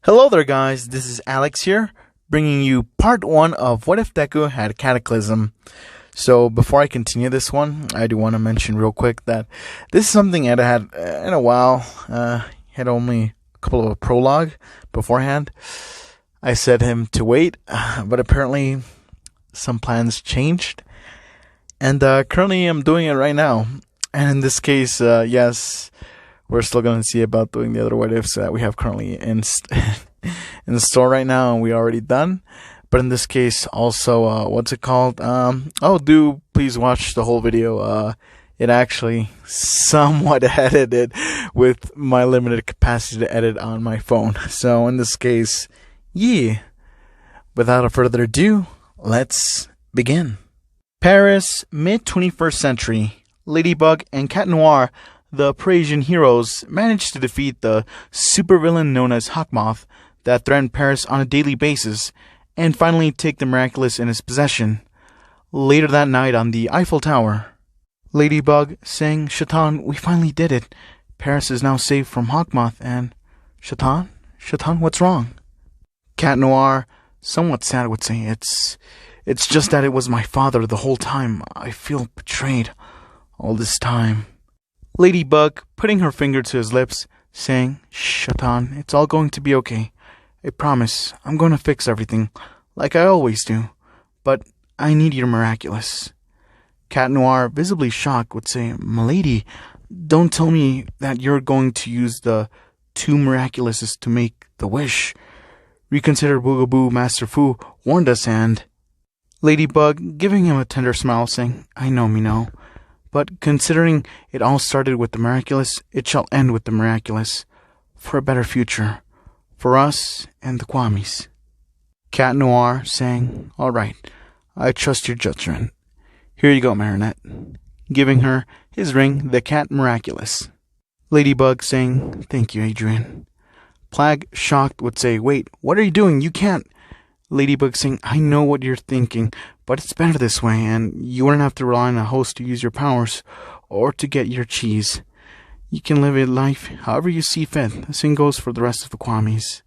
Hello there guys, this is Alex here, bringing you part 1 of What If Deku Had Cataclysm. So before I continue this one, I do want to mention real quick that this is something I had in a while. Had only a couple of a prologue beforehand. I set him to wait, but apparently some plans changed. And currently I'm doing it right now. And in this case, yes, we're still going to see about doing the other what ifs that we have currently in the store right now, and we already done. But in this case, also, what's it called? Do please watch the whole video. It actually somewhat edited with my limited capacity to edit on my phone. So in this case, yeah. Without further ado, let's begin. Paris, mid-21st century. Ladybug and Cat Noir, the Parisian heroes, managed to defeat the supervillain known as Hawkmoth that threatened Paris on a daily basis, and finally take the Miraculous in his possession. Later that night on the Eiffel Tower, Ladybug saying, "Shaitan, we finally did it. Paris is now safe from Hawkmoth," and Shaitan, what's wrong? Cat Noir, somewhat sad, would say, It's just that it was my father the whole time. I feel betrayed all this time. Ladybug, putting her finger to his lips, saying, "Shaitan, it's all going to be okay. I promise, I'm going to fix everything, like I always do. But I need your Miraculous." Cat Noir, visibly shocked, would say, "M'lady, don't tell me that you're going to use the 2 Miraculouses to make the wish. Reconsider Boogaboo Master Fu warned us," and Ladybug, giving him a tender smile, saying, "I know, me know. But considering it all started with the Miraculous, it shall end with the Miraculous. For a better future. For us and the Kwamis." Cat Noir saying, "All right, I trust your judgment. Here you go, Marinette," giving her his ring, the Cat Miraculous. Ladybug saying, "Thank you, Adrian." Plag, shocked, would say, "Wait, what are you doing? You can't." Ladybug saying, "I know what you're thinking, but it's better this way, and you wouldn't have to rely on a host to use your powers, or to get your cheese. You can live a life however you see fit. The same goes for the rest of the Kwamis."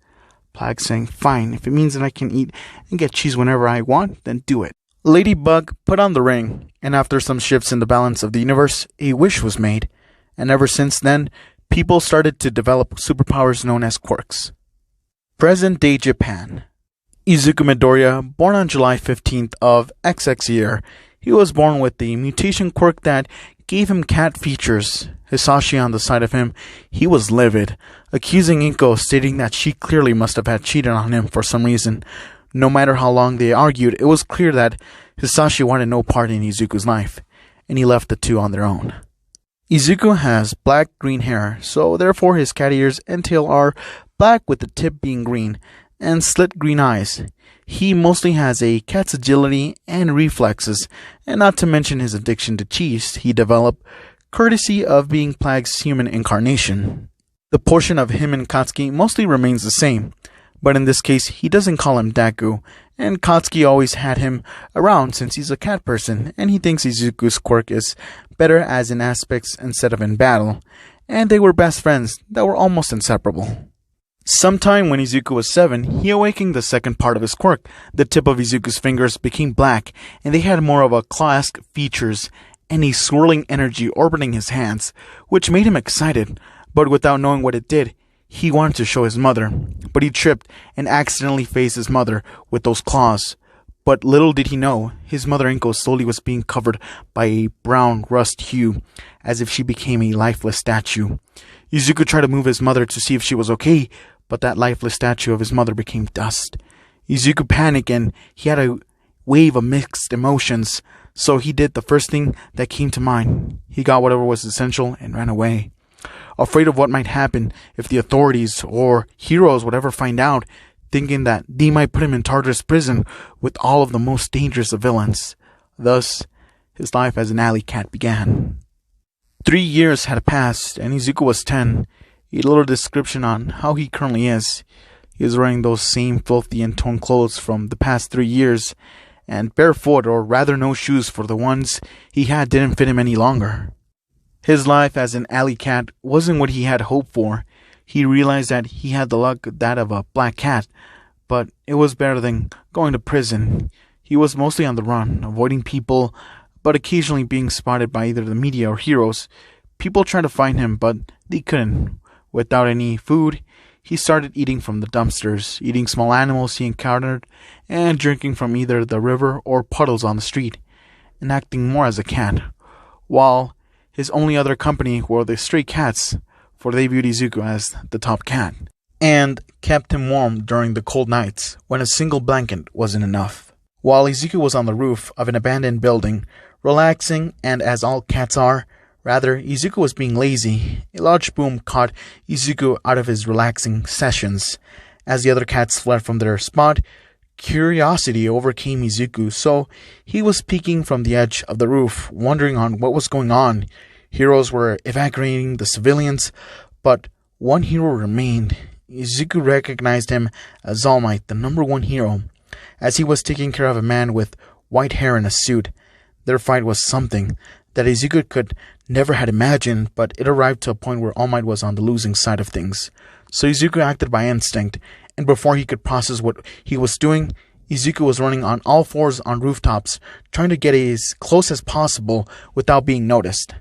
Plag saying, "Fine, if it means that I can eat and get cheese whenever I want, then do it." Ladybug put on the ring, and after some shifts in the balance of the universe, a wish was made, and ever since then, people started to develop superpowers known as quirks. Present-day Japan. Izuku Midoriya, born on July 15th of XX year. He was born with the mutation quirk that gave him cat features. Hisashi on the side of him, he was livid, accusing Inko, stating that she clearly must have had cheated on him for some reason. No matter how long they argued, it was clear that Hisashi wanted no part in Izuku's life, and he left the two on their own. Izuku has black-green hair, so therefore his cat ears and tail are black with the tip being green, and slit green eyes. He mostly has a cat's agility and reflexes, and not to mention his addiction to cheese he developed courtesy of being Plag's human incarnation. The portion of him and Katsuki mostly remains the same, but in this case he doesn't call him Deku, and Katsuki always had him around since he's a cat person, and he thinks Izuku's quirk is better as in aspects instead of in battle, and they were best friends that were almost inseparable. Sometime when Izuku was 7, he awakened the second part of his quirk. The tip of Izuku's fingers became black, and they had more of a claw-esque features and a swirling energy orbiting his hands, which made him excited, but without knowing what it did, he wanted to show his mother, but he tripped and accidentally faced his mother with those claws. But little did he know, his mother Inko slowly was being covered by a brown rust hue, as if she became a lifeless statue. Izuku tried to move his mother to see if she was okay, but that lifeless statue of his mother became dust. Izuku panicked and he had a wave of mixed emotions, so he did the first thing that came to mind. He got whatever was essential and ran away. Afraid of what might happen if the authorities or heroes would ever find out, thinking that they might put him in Tartarus prison with all of the most dangerous of villains. Thus, his life as an alley cat began. 3 years had passed and Izuku was 10. A little description on how he currently is. He was wearing those same filthy and torn clothes from the past 3 years, and barefoot, or rather no shoes, for the ones he had didn't fit him any longer. His life as an alley cat wasn't what he had hoped for. He realized that he had the luck that of a black cat, but it was better than going to prison. He was mostly on the run, avoiding people, but occasionally being spotted by either the media or heroes. People tried to find him, but they couldn't. Without any food, he started eating from the dumpsters, eating small animals he encountered, and drinking from either the river or puddles on the street, and acting more as a cat, while his only other company were the stray cats, for they viewed Izuku as the top cat, and kept him warm during the cold nights when a single blanket wasn't enough. While Izuku was on the roof of an abandoned building, relaxing, and as all cats are, rather, Izuku was being lazy. A large boom caught Izuku out of his relaxing sessions. As the other cats fled from their spot, curiosity overcame Izuku, so he was peeking from the edge of the roof, wondering on what was going on. Heroes were evacuating the civilians, but one hero remained. Izuku recognized him as All Might, the number one hero, as he was taking care of a man with white hair in a suit. Their fight was something that Izuku could never had imagined, but it arrived to a point where All Might was on the losing side of things. So Izuku acted by instinct, and before he could process what he was doing, Izuku was running on all fours on rooftops, trying to get as close as possible without being noticed.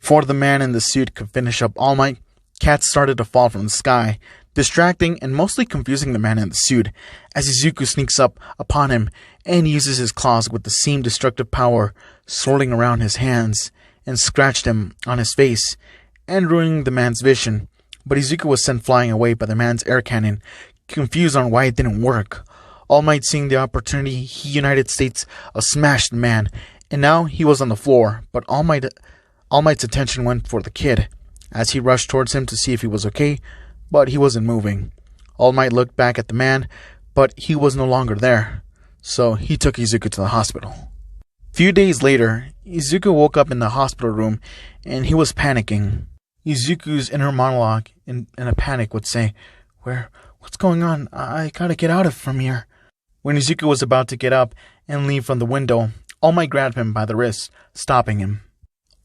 Before the man in the suit could finish up All Might, cats started to fall from the sky, distracting and mostly confusing the man in the suit, as Izuku sneaks up upon him and uses his claws with the same destructive power, swirling around his hands, and scratched him on his face, and ruining the man's vision. But Izuku was sent flying away by the man's air cannon, confused on why it didn't work. All Might, seeing the opportunity, he United States a smashed man, and now he was on the floor, but All Might's attention went for the kid, as he rushed towards him to see if he was okay, but he wasn't moving. All Might looked back at the man, but he was no longer there, so he took Izuku to the hospital. Few days later, Izuku woke up in the hospital room, and he was panicking. Izuku's inner monologue, in a panic, would say, What's going on? I gotta get out from here." When Izuku was about to get up and leave from the window, All Might grabbed him by the wrist, stopping him.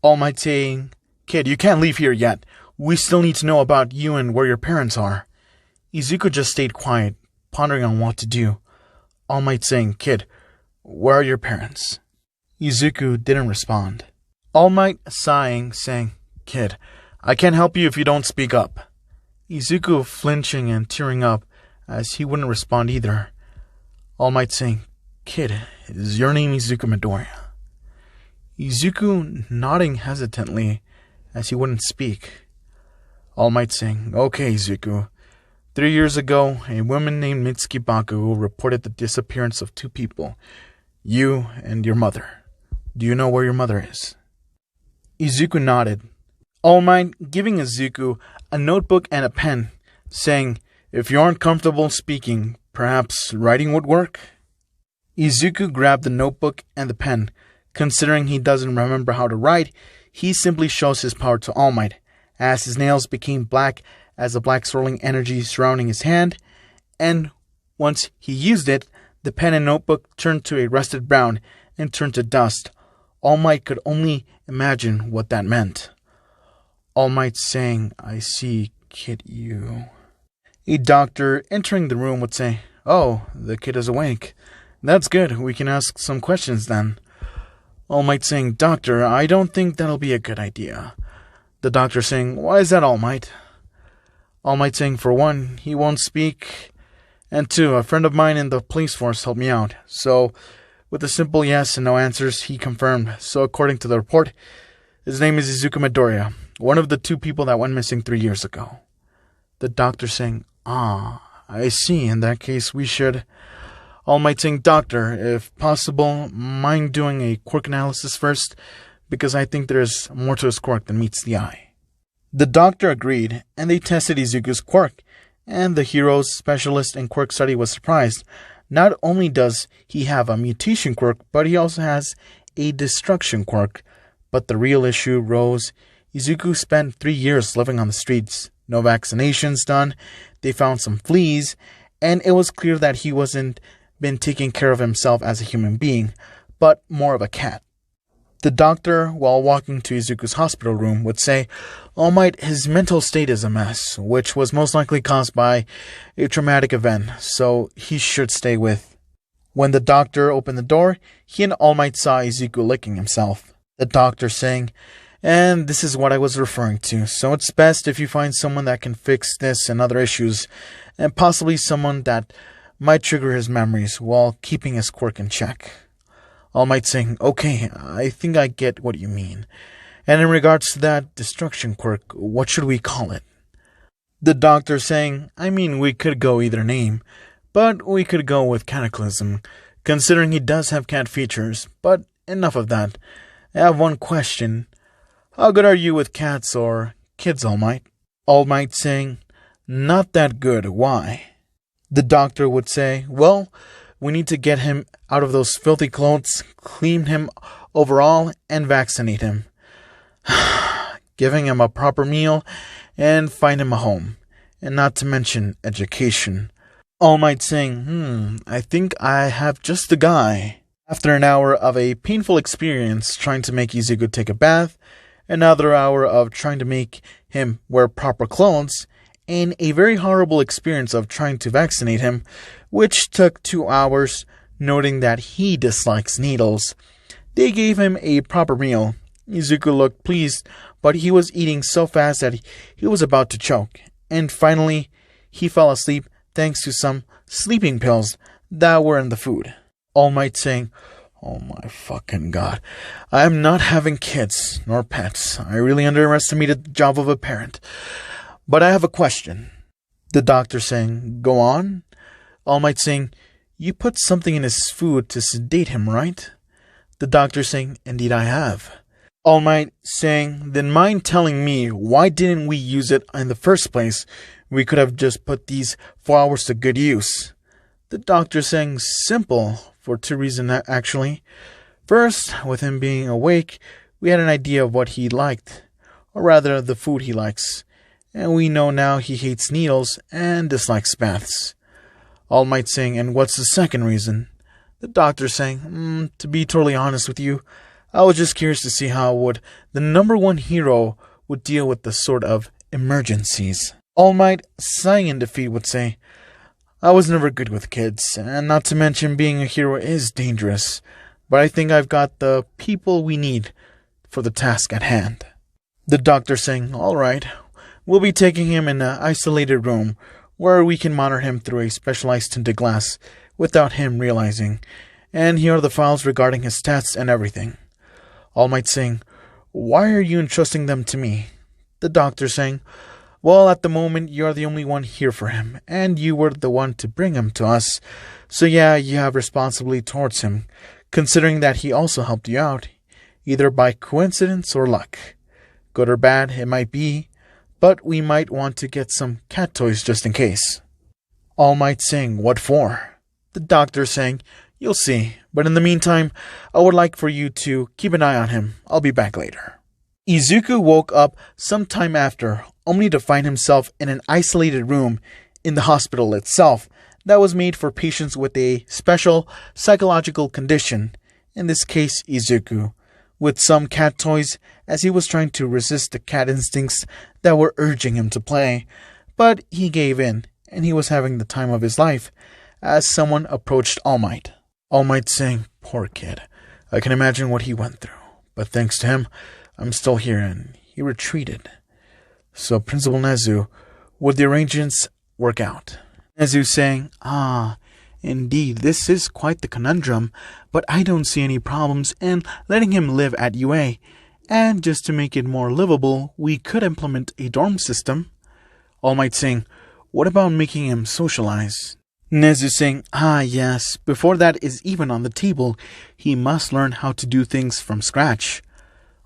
All Might saying, "Kid, you can't leave here yet. We still need to know about you and where your parents are." Izuku just stayed quiet, pondering on what to do. All Might saying, "Kid, where are your parents?" Izuku didn't respond. All Might sighing, saying, "Kid, I can't help you if you don't speak up." Izuku flinching and tearing up, as he wouldn't respond either. All Might saying, "Kid, is your name Izuku Midoriya?" Izuku nodding hesitantly, as he wouldn't speak. All Might saying, "Okay, Izuku. 3 years ago, a woman named Mitsuki Baku reported the disappearance of 2 people, you and your mother. Do you know where your mother is?" Izuku nodded. All Might giving Izuku a notebook and a pen, saying, "If you aren't comfortable speaking, perhaps writing would work?" Izuku grabbed the notebook and the pen. Considering he doesn't remember how to write, he simply shows his power to All Might, as his nails became black as the black swirling energy surrounding his hand, and once he used it, the pen and notebook turned to a rusted brown and turned to dust. All Might could only imagine what that meant. All Might saying, "I see, kid, you." A doctor entering the room would say, "Oh, the kid is awake. That's good, we can ask some questions then." All Might saying, "Doctor, I don't think that'll be a good idea." The doctor saying, "Why is that, All Might?" All Might saying, "For one, he won't speak, and 2, a friend of mine in the police force helped me out." So, with a simple yes and no answers, he confirmed. So, according to the report, his name is Izuku Midoriya, one of the 2 people that went missing 3 years ago. The doctor saying, I see. In that case, we should..." All Might saying, "Doctor, if possible, mind doing a quirk analysis first, because I think there's more to his quirk than meets the eye." The doctor agreed, and they tested Izuku's quirk, and the hero's specialist in quirk study was surprised. Not only does he have a mutation quirk, but he also has a destruction quirk. But the real issue rose. Izuku spent 3 years living on the streets. No vaccinations done. They found some fleas, and it was clear that he wasn't been taking care of himself as a human being, but more of a cat. The doctor, while walking to Izuku's hospital room, would say, All Might, his mental state is a mess, which was most likely caused by a traumatic event, so he should stay with. When the doctor opened the door, he and All Might saw Izuku licking himself. The doctor saying, And this is what I was referring to, so it's best if you find someone that can fix this and other issues, and possibly someone that might trigger his memories while keeping his quirk in check. All Might saying, Okay, I think I get what you mean. And in regards to that destruction quirk, what should we call it? The doctor saying, I mean, we could go either name, but we could go with cataclysm, considering he does have cat features, but enough of that. I have one question. How good are you with cats or kids, All Might? All Might saying, Not that good, why? The doctor would say, Well, we need to get him out of those filthy clothes, clean him overall, and vaccinate him. Giving him a proper meal, and find him a home, and not to mention education. All Might saying, I think I have just the guy. After an hour of a painful experience trying to make Izuku take a bath, another hour of trying to make him wear proper clothes, and a very horrible experience of trying to vaccinate him, which took 2 hours, noting that he dislikes needles. They gave him a proper meal. Izuku looked pleased, but he was eating so fast that he was about to choke. And finally, he fell asleep thanks to some sleeping pills that were in the food. All Might saying, Oh my fucking god. I am not having kids, nor pets. I really underestimated the job of a parent. But I have a question. The doctor saying, Go on. All Might saying, You put something in his food to sedate him, right? The doctor saying, Indeed I have. All Might saying, Then mind telling me, why didn't we use it in the first place? We could have just put these 4 hours to good use. The doctor saying, Simple, for 2 reasons actually. First, with him being awake, we had an idea of what he liked, or rather the food he likes. And we know now he hates needles and dislikes baths. All Might saying, And what's the second reason? The doctor saying, To be totally honest with you, I was just curious to see how would the #1 hero would deal with the sort of emergencies. All Might, sighing in defeat, would say, I was never good with kids, and not to mention being a hero is dangerous, but I think I've got the people we need for the task at hand. The doctor saying, All right. We'll be taking him in an isolated room where we can monitor him through a specialized tinted glass without him realizing. And here are the files regarding his stats and everything. All Might saying, Why are you entrusting them to me? The doctor saying, Well, at the moment you're the only one here for him, and you were the one to bring him to us. So yeah, you have responsibility towards him, considering that he also helped you out, either by coincidence or luck. Good or bad, it might be. But we might want to get some cat toys just in case. All Might saying, What for? The doctor saying, You'll see, but in the meantime, I would like for you to keep an eye on him. I'll be back later. Izuku woke up some time after, only to find himself in an isolated room in the hospital itself that was made for patients with a special psychological condition, in this case Izuku, with some cat toys as he was trying to resist the cat instincts that were urging him to play. But he gave in, and he was having the time of his life, as someone approached All Might. All Might saying, Poor kid, I can imagine what he went through, but thanks to him, I'm still here, and he retreated. So Principal Nezu, would the arrangements work out? Nezu saying, Indeed, this is quite the conundrum, but I don't see any problems in letting him live at UA. And just to make it more livable, we could implement a dorm system. All Might saying, What about making him socialize? Nezu saying, Yes, before that is even on the table, he must learn how to do things from scratch.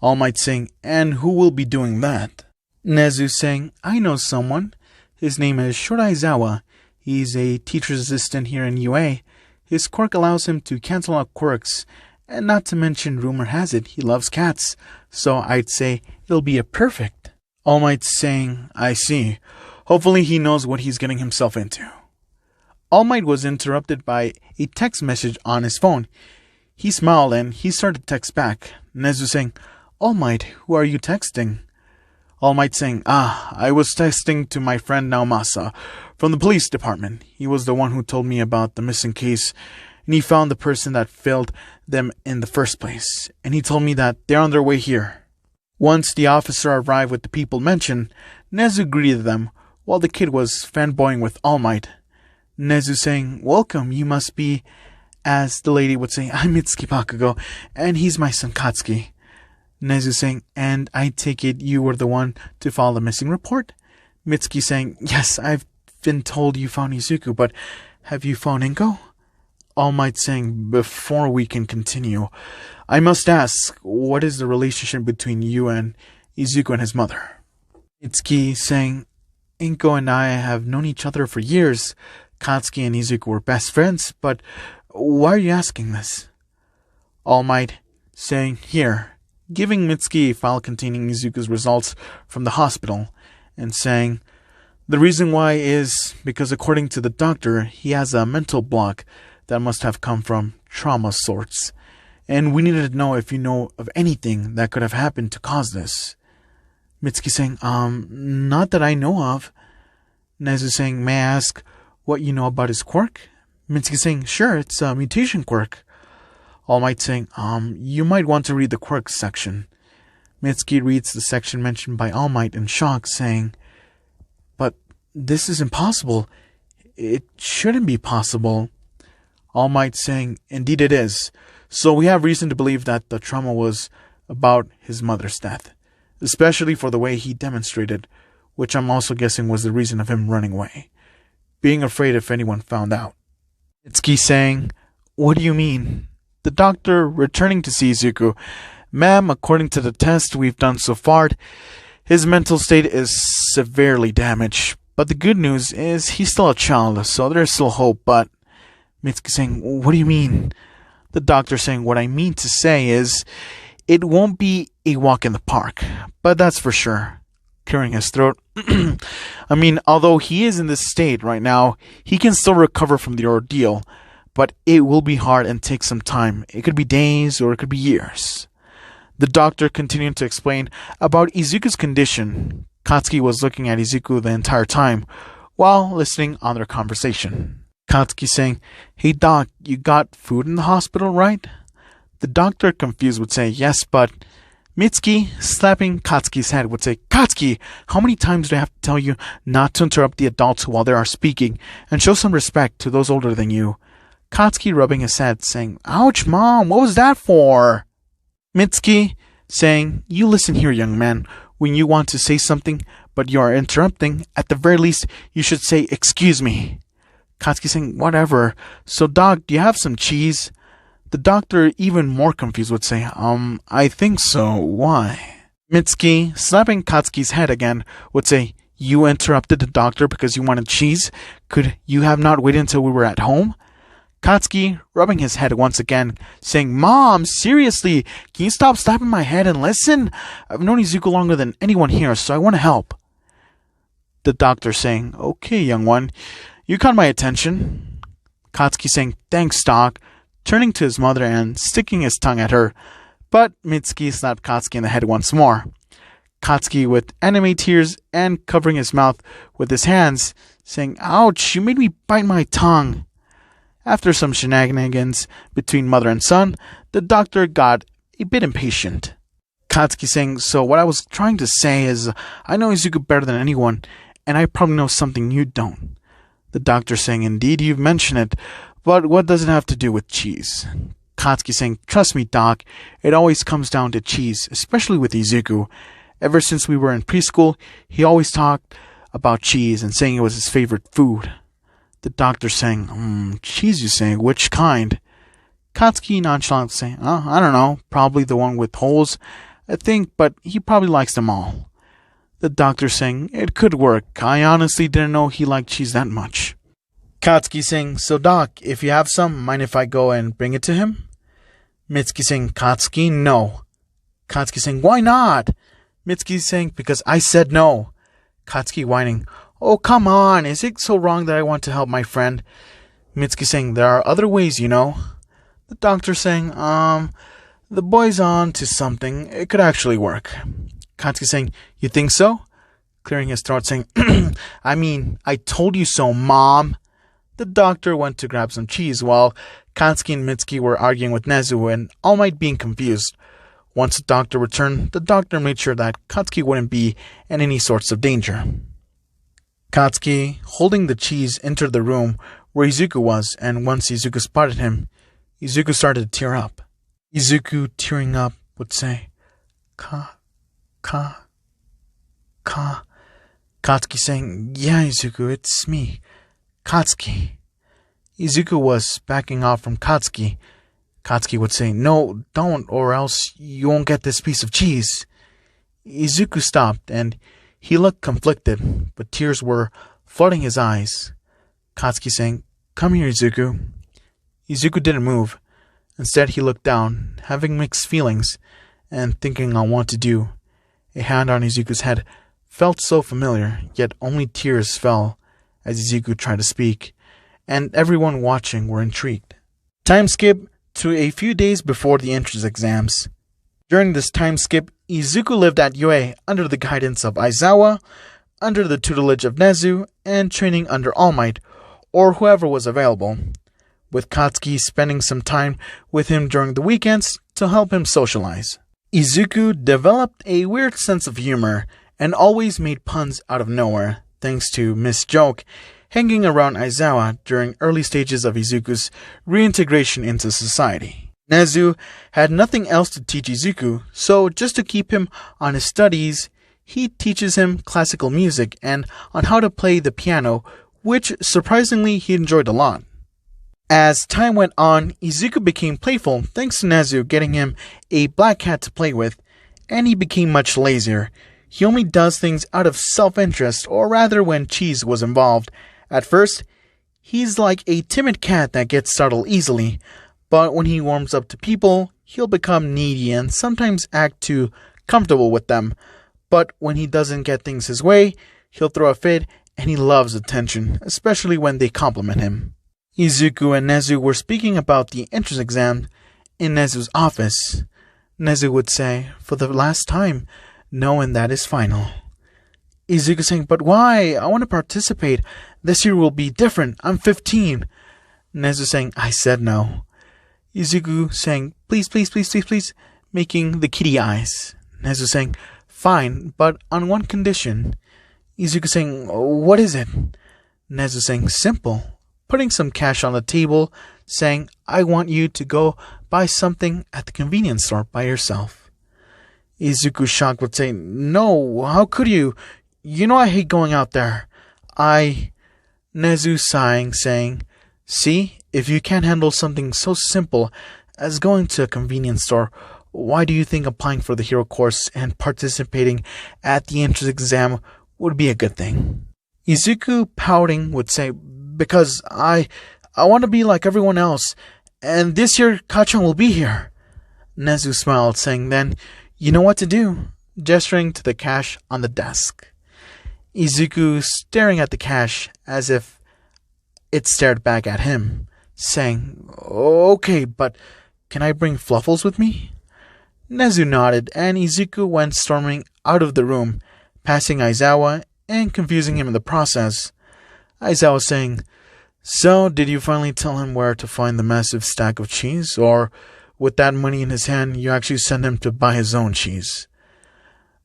All Might saying, And who will be doing that? Nezu saying, I know someone. His name is Shoraizawa. He's a teacher's assistant here in UA. His quirk allows him to cancel out quirks, and not to mention, rumor has it, he loves cats, so I'd say it'll be a perfect. All Might saying, I see. Hopefully he knows what he's getting himself into. All Might was interrupted by a text message on his phone. He smiled and he started to text back. Nezu saying, All Might, who are you texting? All Might saying, I was texting to my friend Naomasa from the police department. He was the one who told me about the missing case, and he found the person that failed them in the first place, and he told me that they're on their way here. Once the officer arrived with the people mentioned, Nezu greeted them, while the kid was fanboying with All Might. Nezu saying, Welcome, you must be, as the lady would say, I'm Mitsuki Bakugo, and he's my son Katsuki. Nezu saying, and I take it you were the one to file the missing report? Mitsuki saying, yes, I've been told you found Izuku, but have you found Inko? All Might saying, before we can continue, I must ask, what is the relationship between you and Izuku and his mother? Mitsuki saying, Inko and I have known each other for years. Katsuki and Izuku were best friends, but why are you asking this? All Might saying, here, giving Mitsuki a file containing Izuku's results from the hospital, and saying, the reason why is because according to the doctor, he has a mental block that must have come from trauma sorts, and we needed to know if you know of anything that could have happened to cause this. Mitsuki saying, not that I know of. Nezu saying, may I ask what you know about his quirk? Mitsuki saying, sure, it's a mutation quirk. All Might saying, you might want to read the quirks section. Mitsuki reads the section mentioned by All Might in shock, saying, but this is impossible. It shouldn't be possible. All Might saying, indeed it is. So we have reason to believe that the trauma was about his mother's death, especially for the way he demonstrated, which I'm also guessing was the reason of him running away, being afraid if anyone found out. Mitsuki saying, what do you mean? The doctor returning to see Izuku. Ma'am, according to the test we've done so far, his mental state is severely damaged. But the good news is he's still a child, so there's still hope. But Mitsuki saying, what do you mean? The doctor saying, what I mean to say is, it won't be a walk in the park. But that's for sure. Clearing his throat. I mean, although he is in this state right now, he can still recover from the ordeal. But it will be hard and take some time. It could be days or it could be years. The doctor continued to explain about Izuku's condition. Katsuki was looking at Izuku the entire time while listening on their conversation. Katsuki saying, hey doc, you got food in the hospital, right? The doctor, confused, would say, yes, but Mitsuki, slapping Katsuki's head, would say, Katsuki, how many times do I have to tell you not to interrupt the adults while they are speaking and show some respect to those older than you? Katsuki rubbing his head, saying, ouch, Mom, what was that for? Mitsuki saying, you listen here, young man. When you want to say something, but you are interrupting, at the very least, you should say, excuse me. Katsuki saying, whatever. So, Doc, do you have some cheese? The doctor, even more confused, would say, I think so. Why? Mitsuki, slapping Katsuki's head again, would say, you interrupted the doctor because you wanted cheese? Could you have not waited until we were at home? Katsuki, rubbing his head once again, saying, Mom, seriously, can you stop slapping my head and listen? I've known Izuku longer than anyone here, so I want to help. The doctor saying, okay, young one, you caught my attention. Katsuki saying, thanks, Doc, turning to his mother and sticking his tongue at her, but Mitsuki slapped Katsuki in the head once more. Katsuki, with anime tears and covering his mouth with his hands, saying, ouch, you made me bite my tongue. After some shenanigans between mother and son, the doctor got a bit impatient. Katsuki saying, so what I was trying to say is, I know Izuku better than anyone, and I probably know something you don't. The doctor saying, indeed, you've mentioned it, but what does it have to do with cheese? Katsuki saying, trust me, Doc, it always comes down to cheese, especially with Izuku. Ever since we were in preschool, he always talked about cheese and saying it was his favorite food. The doctor saying, cheese you say, which kind? Katsuki nonchalant saying, I don't know, probably the one with holes, I think, but he probably likes them all. The doctor saying, it could work, I honestly didn't know he liked cheese that much. Katsuki saying, so Doc, if you have some, mind if I go and bring it to him? Mitsuki saying, Katsuki, no. Katsuki saying, why not? Mitsuki saying, because I said no. Katsuki whining, oh, come on, is it so wrong that I want to help my friend? Mitsuki saying, there are other ways, you know. The doctor saying, the boy's on to something. It could actually work. Katsuki saying, you think so? Clearing his throat saying, I mean, I told you so, Mom. The doctor went to grab some cheese while Katsuki and Mitsuki were arguing with Nezu and All Might being confused. Once the doctor returned, the doctor made sure that Katsuki wouldn't be in any sorts of danger. Katsuki, holding the cheese, entered the room where Izuku was, and once Izuku spotted him, Izuku started to tear up. Izuku, tearing up, would say, Ka. Katsuki saying, yeah, Izuku, it's me, Katsuki. Izuku was backing off from Katsuki. Katsuki would say, no, don't, or else you won't get this piece of cheese. Izuku stopped, and he looked conflicted, but tears were flooding his eyes. Katsuki saying, come here, Izuku. Izuku didn't move. Instead, he looked down, having mixed feelings, and thinking on what to do. A hand on Izuku's head felt so familiar, yet only tears fell as Izuku tried to speak, and everyone watching were intrigued. Time skip to a few days before the entrance exams. During this time skip, Izuku lived at Yue under the guidance of Aizawa, under the tutelage of Nezu, and training under All Might, or whoever was available, with Katsuki spending some time with him during the weekends to help him socialize. Izuku developed a weird sense of humor and always made puns out of nowhere, thanks to Miss Joke hanging around Aizawa during early stages of Izuku's reintegration into society. Nezu had nothing else to teach Izuku, so just to keep him on his studies, he teaches him classical music and on how to play the piano, which surprisingly he enjoyed a lot. As time went on, Izuku became playful thanks to Nezu getting him a black cat to play with, and he became much lazier. He only does things out of self-interest, or rather when cheese was involved. At first, he's like a timid cat that gets startled easily, but when he warms up to people, he'll become needy and sometimes act too comfortable with them. But when he doesn't get things his way, he'll throw a fit, and he loves attention, especially when they compliment him. Izuku and Nezu were speaking about the entrance exam in Nezu's office. Nezu would say, for the last time, no, and that is final. Izuku saying, but why? I want to participate. This year will be different. I'm 15. Nezu saying, I said no. Izuku saying, please, please, please, please, please, making the kitty eyes. Nezu saying, fine, but on one condition. Izuku saying, what is it? Nezu saying, simple. Putting some cash on the table, saying, I want you to go buy something at the convenience store by yourself. Izuku shocked would say, no, how could you? You know I hate going out there. Nezu sighing, saying, see, if you can't handle something so simple as going to a convenience store, why do you think applying for the hero course and participating at the entrance exam would be a good thing? Izuku, pouting, would say, because I want to be like everyone else, and this year Kachan will be here. Nezu smiled, saying then, you know what to do, gesturing to the cash on the desk. Izuku staring at the cash as if it stared back at him, saying, okay, but can I bring Fluffles with me? Nezu nodded, and Izuku went storming out of the room, passing Aizawa and confusing him in the process. Aizawa saying, so did you finally tell him where to find the massive stack of cheese, or with that money in his hand you actually send him to buy his own cheese?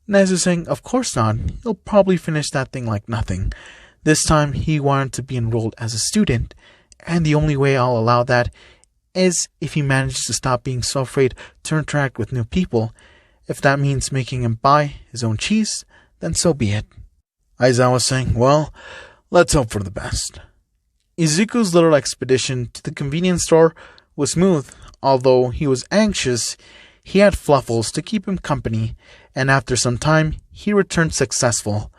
Nezu saying, of course not, he'll probably finish that thing like nothing. This time he wanted to be enrolled as a student, and the only way I'll allow that is if he manages to stop being so afraid to interact with new people. If that means making him buy his own cheese, then so be it. Aizawa saying, well, let's hope for the best. Izuku's little expedition to the convenience store was smooth. Although he was anxious, he had Fluffles to keep him company, and after some time, he returned successful.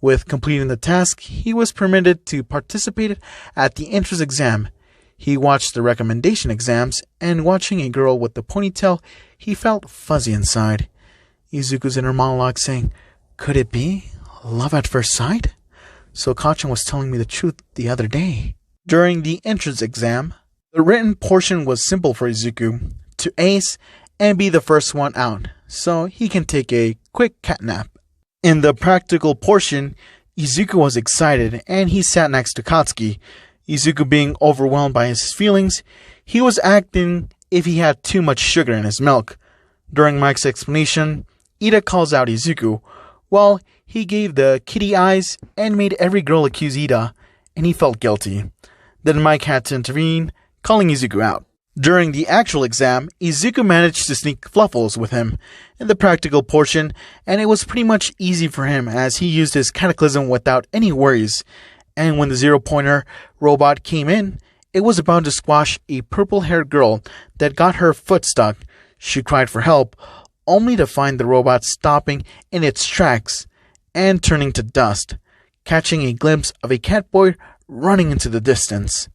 With completing the task, he was permitted to participate at the entrance exam. He watched the recommendation exams, and watching a girl with the ponytail, he felt fuzzy inside. Izuku's inner monologue saying, could it be love at first sight? So Kachan was telling me the truth the other day. During the entrance exam, the written portion was simple for Izuku to ace and be the first one out, so he can take a quick cat nap. In the practical portion, Izuku was excited and he sat next to Katsuki. Izuku being overwhelmed by his feelings, he was acting if he had too much sugar in his milk. During Mike's explanation, Ida calls out Izuku. Well, he gave the kitty eyes and made every girl accuse Ida, and he felt guilty. Then Mike had to intervene, calling Izuku out. During the actual exam, Izuku managed to sneak Fluffles with him in the practical portion, and it was pretty much easy for him as he used his cataclysm without any worries. And when the 0-pointer robot came in, it was about to squash a purple-haired girl that got her foot stuck. She cried for help, only to find the robot stopping in its tracks and turning to dust, catching a glimpse of a catboy running into the distance.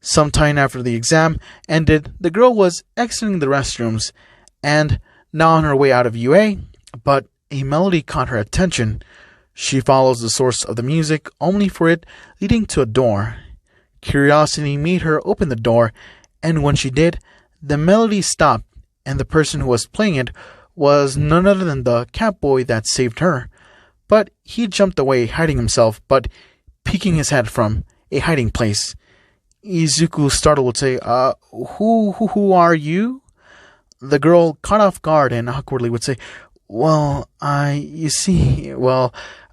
Sometime after the exam ended, the girl was exiting the restrooms and now on her way out of UA, but a melody caught her attention. She follows the source of the music only for it leading to a door. Curiosity made her open the door, and when she did, the melody stopped, and the person who was playing it was none other than the catboy that saved her. But he jumped away, hiding himself, but peeking his head from a hiding place. Izuku, startled, would say, who are you? The girl, caught off guard and awkwardly, would say, well, I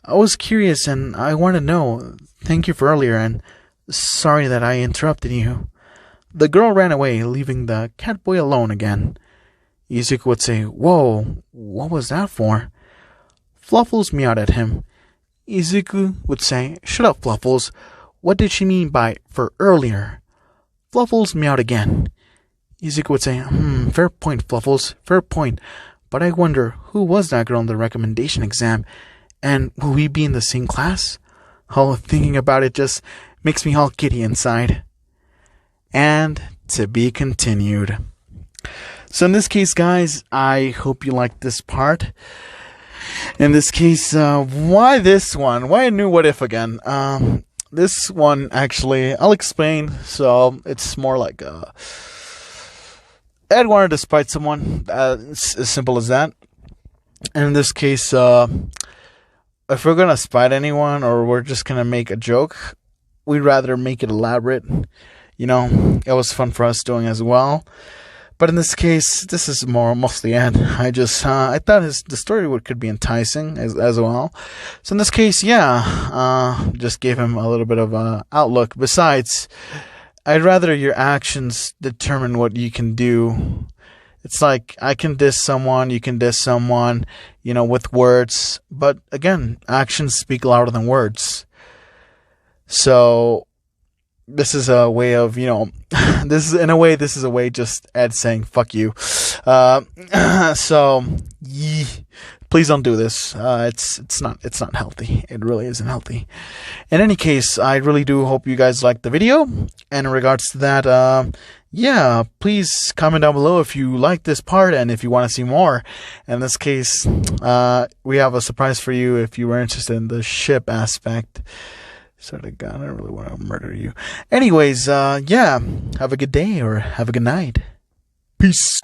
was curious and I want to know. Thank you for earlier and sorry that I interrupted you. The girl ran away, leaving the catboy alone again. Izuku would say, whoa, what was that for? Fluffles meowed at him. Izuku would say, shut up, Fluffles. What did she mean by for earlier? Fluffles meowed again. Izuku would say, fair point, Fluffles, fair point. But I wonder, who was that girl in the recommendation exam? And will we be in the same class? Oh, thinking about it just makes me all giddy inside. And to be continued. So in this case, guys, I hope you liked this part. In this case, why this one? Why a new what if again? This one, actually, I'll explain. So it's more like Ed wanted to spite someone. It's as simple as that. And in this case, if we're gonna spite anyone or we're just gonna make a joke, we'd rather make it elaborate. You know, it was fun for us doing as well. But in this case, this is mostly Ed. I thought the story could be enticing as well. So in this case, just gave him a little bit of an outlook. Besides, I'd rather your actions determine what you can do. It's like I can diss someone, you can diss someone, with words. But again, actions speak louder than words. So this is a way of, this is a way just Ed saying, fuck you. Please don't do this. It's not healthy. It really isn't healthy. In any case, I really do hope you guys liked the video. And in regards to that, please comment down below if you like this part and if you want to see more. In this case, we have a surprise for you if you were interested in the ship aspect. Sort of God, I don't really want to murder you. Anyways, have a good day or have a good night. Peace.